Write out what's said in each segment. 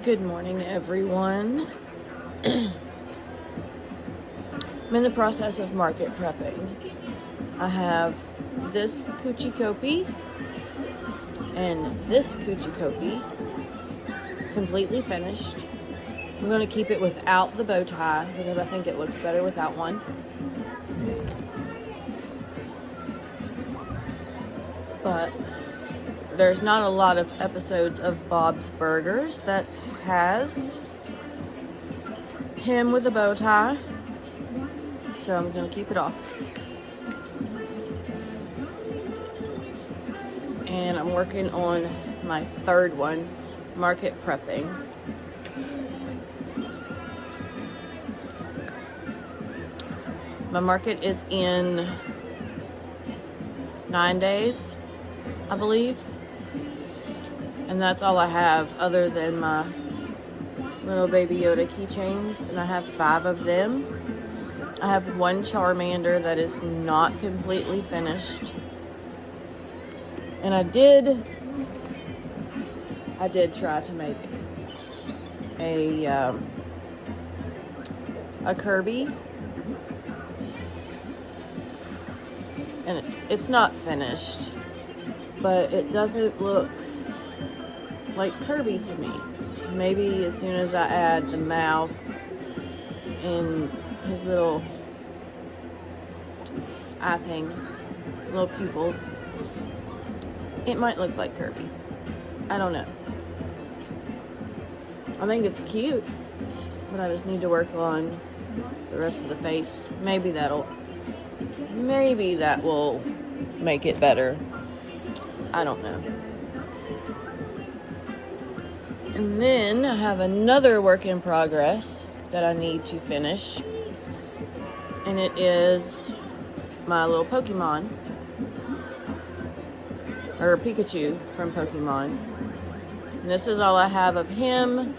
Good morning, everyone. I'm in the process of market prepping. I have this Coochie Kopi and this Coochie Kopi completely finished. I'm going to keep it without the bow tie because I think it looks better without one. But there's not a lot of episodes of Bob's Burgers that has him with a bow tie, so I'm going to keep it off. And I'm working on my third one, market prepping. My market is in 9 days, I believe. And that's all I have other than my little Baby Yoda keychains, and I have 5 of them. I have one Charmander that is not completely finished. And I did try to make a Kirby, and it's not finished, but it doesn't look like Kirby to me. Maybe as soon as I add the mouth and his little eye things, little pupils, it might look like Kirby. I don't know. I think it's cute, but I just need to work on the rest of the face. Maybe that will make it better. I don't know. And then I have another work in progress that I need to finish. And it is my little Pokemon, or Pikachu from Pokemon. And this is all I have of him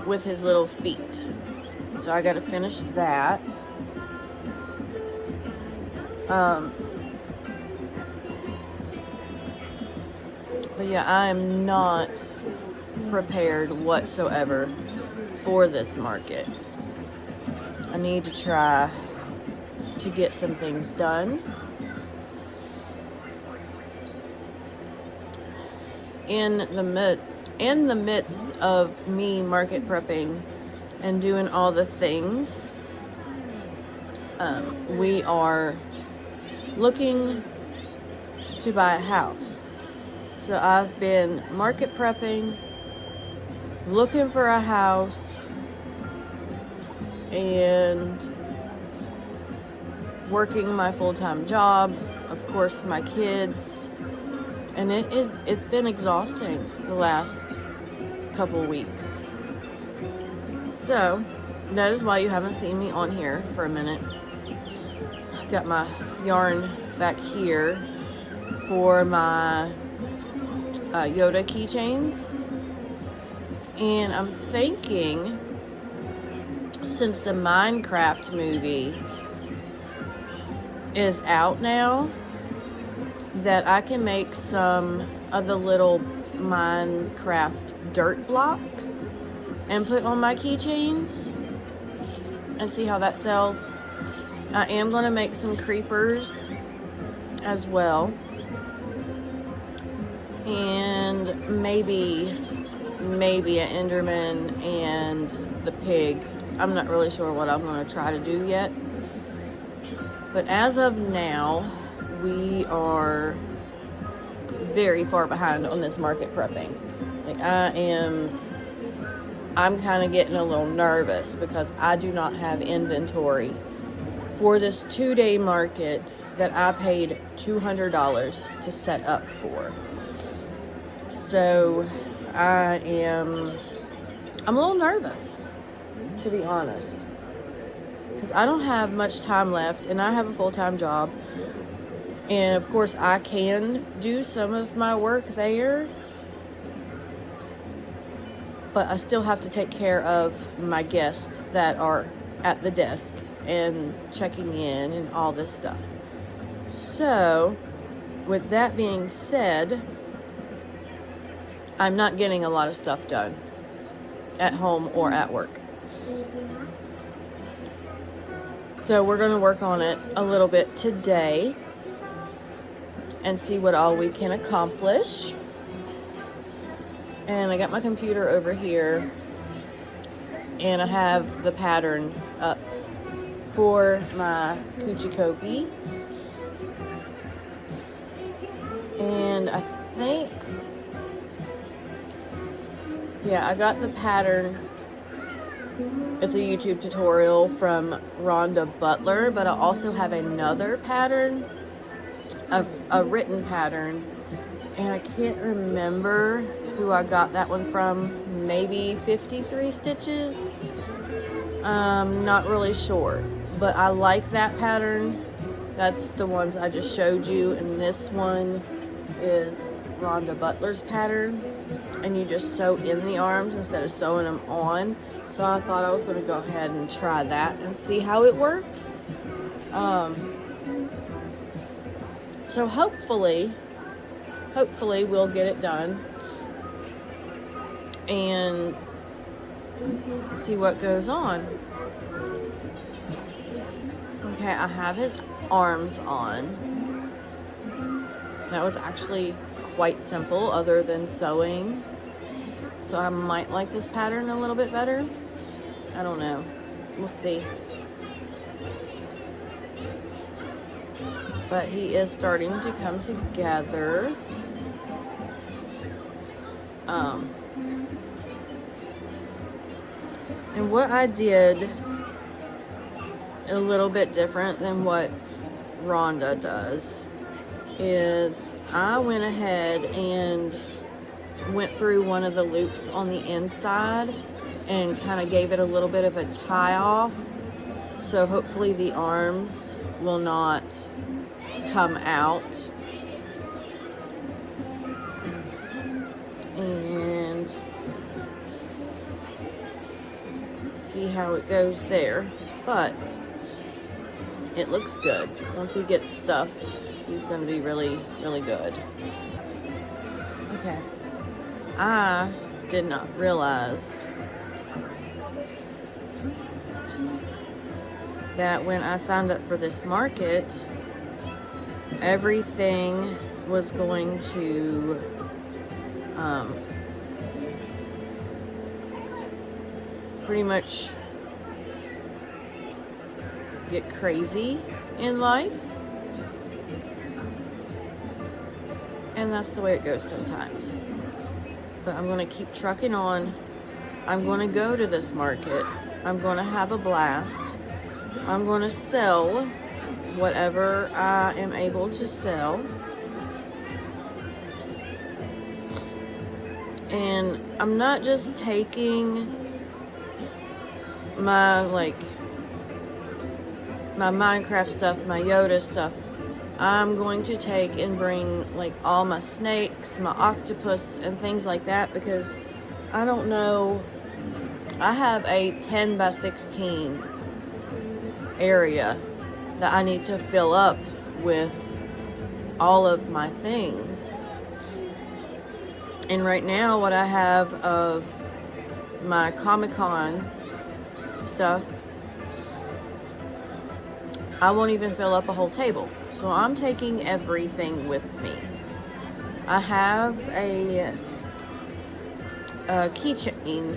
with his little feet. So I gotta finish that. But yeah, I am not prepared whatsoever for this market. I need to try to get some things done. In the midst of me market prepping and doing all the things, we are looking to buy a house. So I've been market prepping, looking for a house, and working my full-time job, of course my kids, and it's been exhausting the last couple weeks. So that is why you haven't seen me on here for a minute. I've got my yarn back here for my Yoda keychains, and I'm thinking, since the Minecraft movie is out now, that I can make some of the little Minecraft dirt blocks and put on my keychains and see how that sells. I am going to make some creepers as well, and maybe an Enderman and the pig. I'm not really sure what I'm going to try to do yet, but as of now, we are very far behind on this market prepping. Like, I'm kind of getting a little nervous because I do not have inventory for this 2-day market that I paid $200 to set up for. So I'm a little nervous, to be honest, because I don't have much time left and I have a full-time job. And of course I can do some of my work there, but I still have to take care of my guests that are at the desk and checking in and all this stuff. So with that being said, I'm not getting a lot of stuff done at home or at work. So we're going to work on it a little bit today and see what all we can accomplish. And I got my computer over here, and I have the pattern up for my Kuchikopi. And I think, yeah, I got the pattern. It's a YouTube tutorial from Rhonda Butler, but I also have another pattern, a written pattern, and I can't remember who I got that one from. Maybe 53 Stitches. Not really sure, but I like that pattern. That's the ones I just showed you, and this one is Rhonda Butler's pattern, and you just sew in the arms instead of sewing them on. So I thought I was going to go ahead and try that and see how it works. So hopefully we'll get it done and see what goes on. Okay, I have his arms on. That was actually quite simple other than sewing. So I might like this pattern a little bit better. I don't know. We'll see. But he is starting to come together. And what I did a little bit different than what Rhonda does is I went ahead and went through one of the loops on the inside and kind of gave it a little bit of a tie off, so hopefully the arms will not come out. And see how it goes there, but it looks good. Once he gets stuffed, he's going to be really, really good. Okay. I did not realize that when I signed up for this market, everything was going to pretty much get crazy in life. And that's the way it goes sometimes. But I'm going to keep trucking on. I'm going to go to this market. I'm going to have a blast. I'm going to sell whatever I am able to sell. And I'm not just taking my Minecraft stuff, my Yoda stuff. I'm going to take and bring all my snakes, my octopus, and things like that, because I don't know. I have a 10 by 16 area that I need to fill up with all of my things. And right now what I have of my Comic-Con stuff, I won't even fill up a whole table. So I'm taking everything with me. I have a keychain,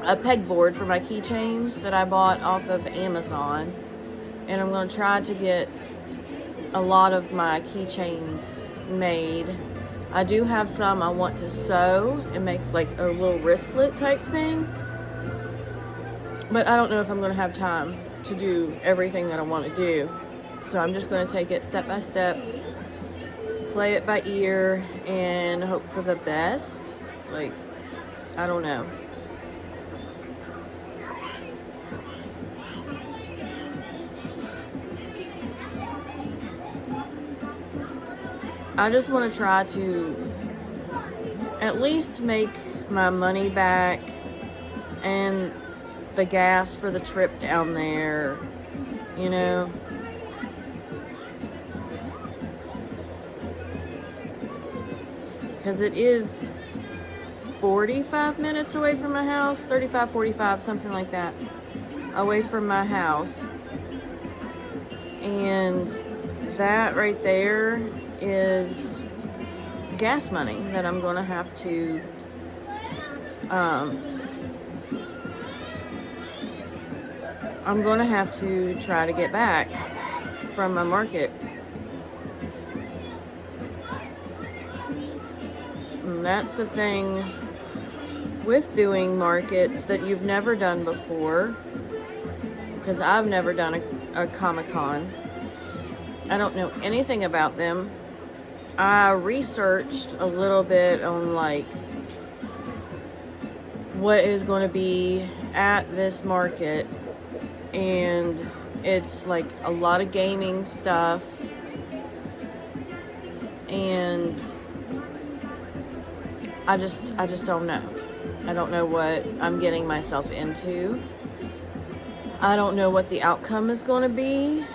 a pegboard for my keychains that I bought off of Amazon. And I'm going to try to get a lot of my keychains made. I do have some I want to sew and make a little wristlet type thing. But I don't know if I'm going to have time to do everything that I want to do. So I'm just going to take it step by step, play it by ear, and hope for the best. I don't know. I just want to try to at least make my money back and the gas for the trip down there, you know. Because it is 45 minutes away from my house, 35, 45, something like that, away from my house. And that right there is gas money that I'm going to have to try to get back from my market. And that's the thing with doing markets that you've never done before, because I've never done a Comic-Con. I don't know anything about them. I researched a little bit on like what is going to be at this market, and it's like a lot of gaming stuff, and I just don't know. I don't know what I'm getting myself into. I don't know what the outcome is going to be,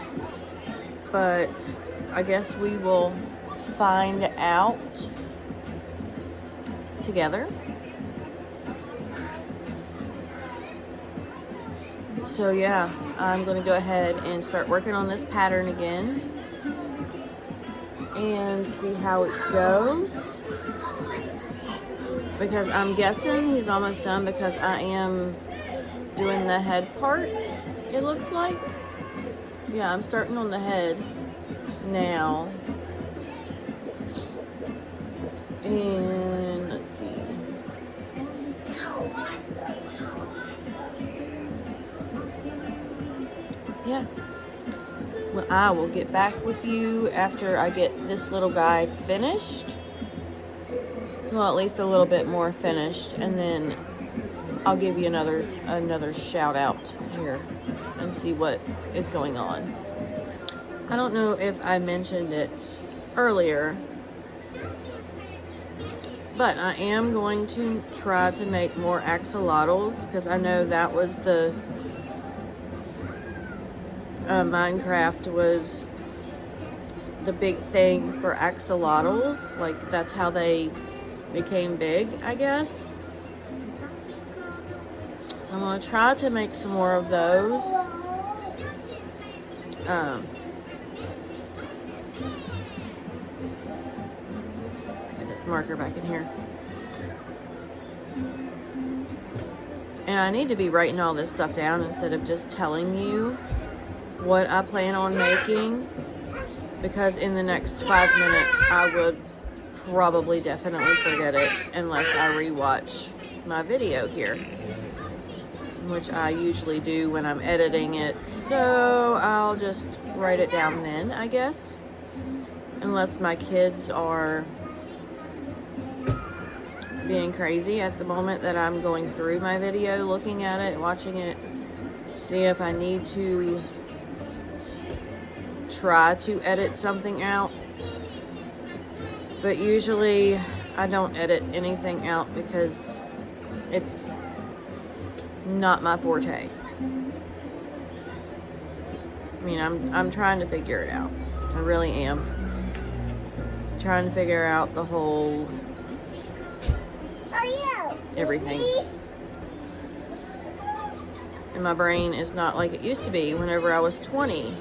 but I guess we will find out together. So yeah, I'm going to go ahead and start working on this pattern again and see how it goes, because I'm guessing he's almost done, because I am doing the head part, it looks like. Yeah, I'm starting on the head now. And let's see. Yeah. Well, I will get back with you after I get this little guy finished. Well, at least a little bit more finished, and then I'll give you another shout out here and see what is going on. I don't know if I mentioned it earlier, but I am going to try to make more axolotls, because I know that was the Minecraft was the big thing for axolotls. Like, that's how they became big, I guess. So I'm going to try to make some more of those. Get this marker back in here. And I need to be writing all this stuff down instead of just telling you what I plan on making, because in the next 5 minutes I would probably definitely forget it unless I rewatch my video here, which I usually do when I'm editing it. So I'll just write it down then, I guess, unless my kids are being crazy at the moment that I'm going through my video, looking at it, watching it, see if I need to try to edit something out. But usually I don't edit anything out because it's not my forte. I mean, I'm trying to figure it out. I really am. Trying to figure out the whole everything. And my brain is not like it used to be whenever I was 20.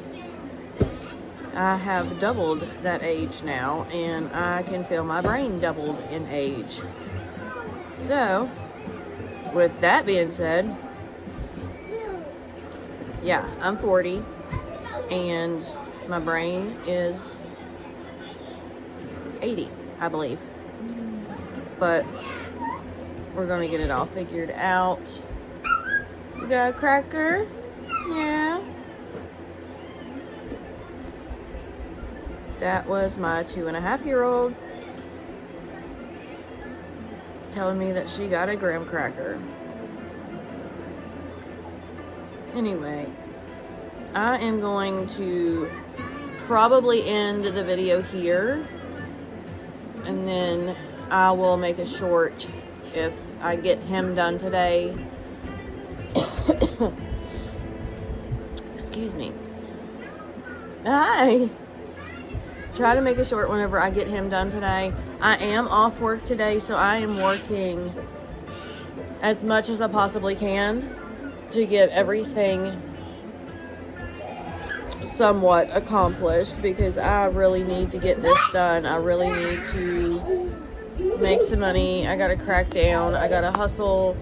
I have doubled that age now, and I can feel my brain doubled in age. So, with that being said, yeah, I'm 40, and my brain is 80, I believe. But we're gonna get it all figured out. You got a cracker? Yeah. That was my 2.5-year-old telling me that she got a graham cracker. Anyway, I am going to probably end the video here, and then I will make a short if I get him done today. Excuse me. I try to make a short whenever I get him done today. I am off work today, so I am working as much as I possibly can to get everything somewhat accomplished, because I really need to get this done. I really need to make some money. I gotta crack down. I gotta hustle.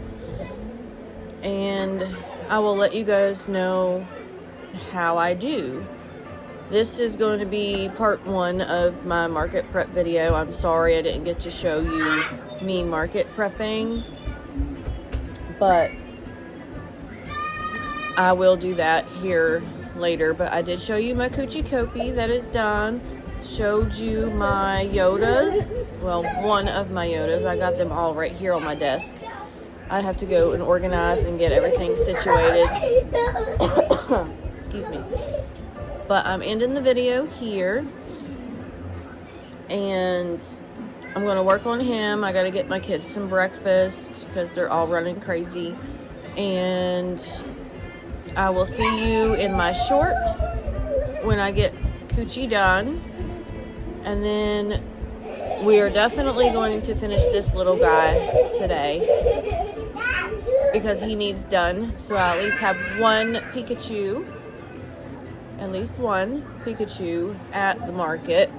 And I will let you guys know how I do. This is going to be part 1 of my market prep video. I'm sorry I didn't get to show you me market prepping, but I will do that here later. But I did show you my Coochie Kopi that is done. Showed you my Yodas. Well, one of my Yodas. I got them all right here on my desk. I have to go and organize and get everything situated. Excuse me. But I'm ending the video here. And I'm going to work on him. I got to get my kids some breakfast because they're all running crazy. And I will see you in my short when I get Coochie done. And then we are definitely going to finish this little guy today because he needs done. So I at least have one Pikachu. At least one Pikachu at the market.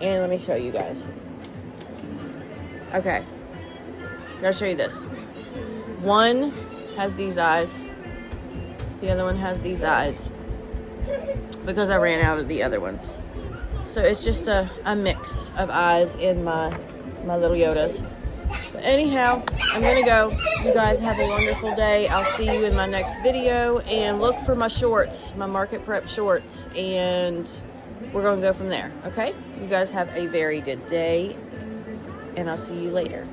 And let me show you guys. Okay. Gotta show you this. One has these eyes. The other one has these eyes. Because I ran out of the other ones. So it's just a mix of eyes in my little Yodas. But anyhow, I'm gonna go. You guys have a wonderful day. I'll see you in my next video. And look for my shorts, my market prep shorts. And we're gonna go from there, okay? You guys have a very good day. And I'll see you later.